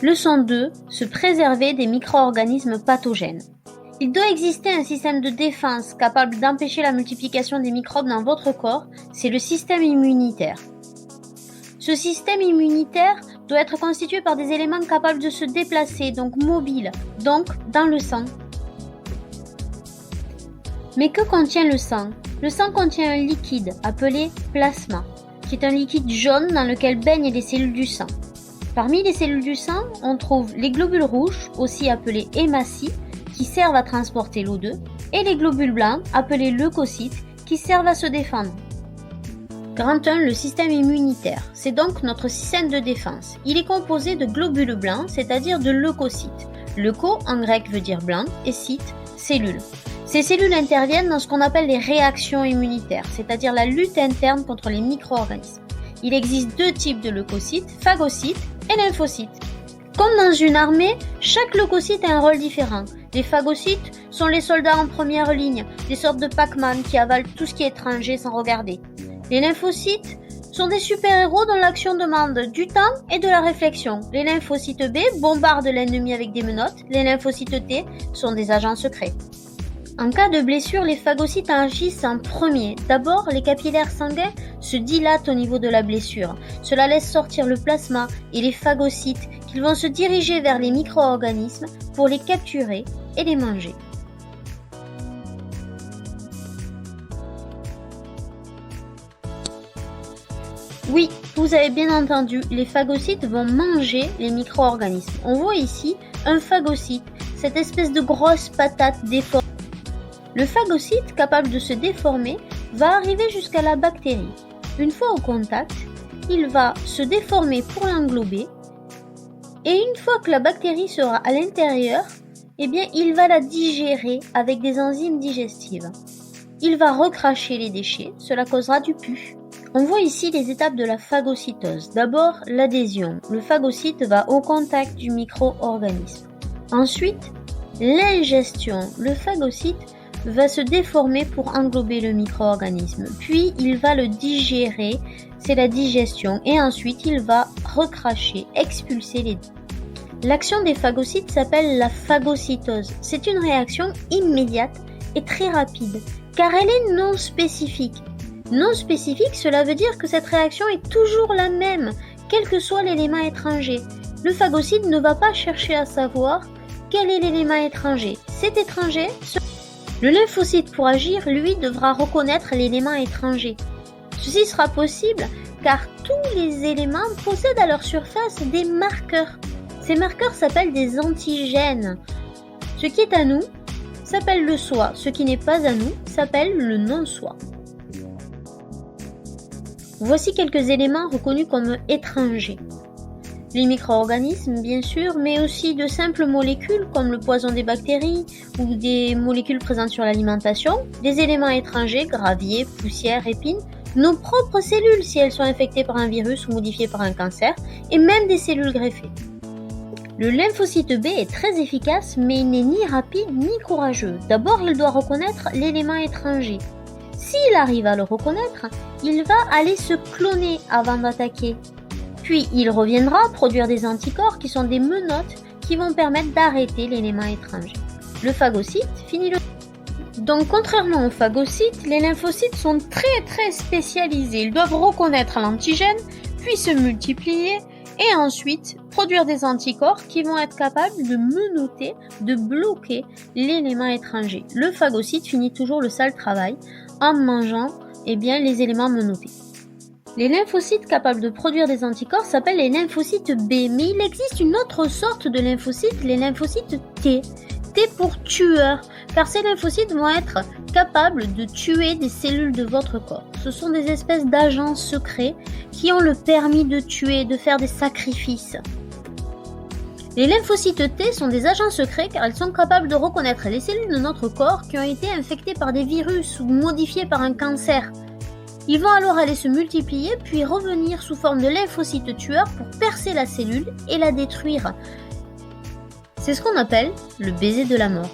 Leçon 2. Se préserver des micro-organismes pathogènes. Il doit exister un système de défense capable d'empêcher la multiplication des microbes dans votre corps, c'est le système immunitaire. Ce système immunitaire doit être constitué par des éléments capables de se déplacer, donc mobiles, donc dans le sang. Mais que contient le sang ? Le sang contient un liquide appelé plasma, qui est un liquide jaune dans lequel baignent les cellules du sang. Parmi les cellules du sang, on trouve les globules rouges, aussi appelés hématies, qui servent à transporter l'O2, et les globules blancs, appelés leucocytes, qui servent à se défendre. Grand 1, le système immunitaire, c'est donc notre système de défense. Il est composé de globules blancs, c'est-à-dire de leucocytes. Leuco en grec veut dire blanc et cyte, cellule. Ces cellules interviennent dans ce qu'on appelle les réactions immunitaires, c'est-à-dire la lutte interne contre les micro-organismes. Il existe deux types de leucocytes, phagocytes et lymphocytes. Comme dans une armée, chaque leucocyte a un rôle différent. Les phagocytes sont les soldats en première ligne, des sortes de Pac-Man qui avalent tout ce qui est étranger sans regarder. Les lymphocytes sont des super-héros dont l'action demande du temps et de la réflexion. Les lymphocytes B bombardent l'ennemi avec des menottes, les lymphocytes T sont des agents secrets. En cas de blessure, les phagocytes agissent en premier. D'abord, les capillaires sanguins se dilatent au niveau de la blessure. Cela laisse sortir le plasma et les phagocytes qui vont se diriger vers les micro-organismes pour les capturer et les manger. Oui, vous avez bien entendu, les phagocytes vont manger les micro-organismes. On voit ici un phagocyte, cette espèce de grosse patate déformée. Le phagocyte, capable de se déformer, va arriver jusqu'à la bactérie. Une fois au contact, il va se déformer pour l'englober et une fois que la bactérie sera à l'intérieur, il va la digérer avec des enzymes digestives. Il va recracher les déchets, cela causera du pus. On voit ici les étapes de la phagocytose. D'abord, l'adhésion. Le phagocyte va au contact du micro-organisme. Ensuite, l'ingestion. Le phagocyte va se déformer pour englober le micro-organisme. Puis, il va le digérer, c'est la digestion. Et ensuite, il va recracher, expulser les déchets. L'action des phagocytes s'appelle la phagocytose. C'est une réaction immédiate et très rapide, car elle est non spécifique. Non spécifique, cela veut dire que cette réaction est toujours la même, quel que soit l'élément étranger. Le phagocyte ne va pas chercher à savoir quel est l'élément étranger. C'est étranger. Le lymphocyte, pour agir, lui, devra reconnaître l'élément étranger. Ceci sera possible car tous les éléments possèdent à leur surface des marqueurs. Ces marqueurs s'appellent des antigènes. Ce qui est à nous s'appelle le soi, ce qui n'est pas à nous s'appelle le non-soi. Voici quelques éléments reconnus comme étrangers. Les micro-organismes, bien sûr, mais aussi de simples molécules comme le poison des bactéries ou des molécules présentes sur l'alimentation, des éléments étrangers, gravier, poussière, épines, nos propres cellules si elles sont infectées par un virus ou modifiées par un cancer, et même des cellules greffées. Le lymphocyte B est très efficace, mais il n'est ni rapide ni courageux. D'abord, il doit reconnaître l'élément étranger. S'il arrive à le reconnaître, il va aller se cloner avant d'attaquer. Puis, il reviendra produire des anticorps qui sont des menottes qui vont permettre d'arrêter l'élément étranger. Le phagocyte finit le... Donc, contrairement aux phagocytes, les lymphocytes sont très spécialisés. Ils doivent reconnaître l'antigène, puis se multiplier et ensuite produire des anticorps qui vont être capables de menotter, de bloquer l'élément étranger. Le phagocyte finit toujours le sale travail en mangeant les éléments menottés. Les lymphocytes capables de produire des anticorps s'appellent les lymphocytes B, mais il existe une autre sorte de lymphocytes, les lymphocytes T. T pour tueur, car ces lymphocytes vont être capables de tuer des cellules de votre corps. Ce sont des espèces d'agents secrets qui ont le permis de tuer, de faire des sacrifices. Les lymphocytes T sont des agents secrets car elles sont capables de reconnaître les cellules de notre corps qui ont été infectées par des virus ou modifiées par un cancer. Ils vont alors aller se multiplier puis revenir sous forme de lymphocytes tueurs pour percer la cellule et la détruire. C'est ce qu'on appelle le baiser de la mort.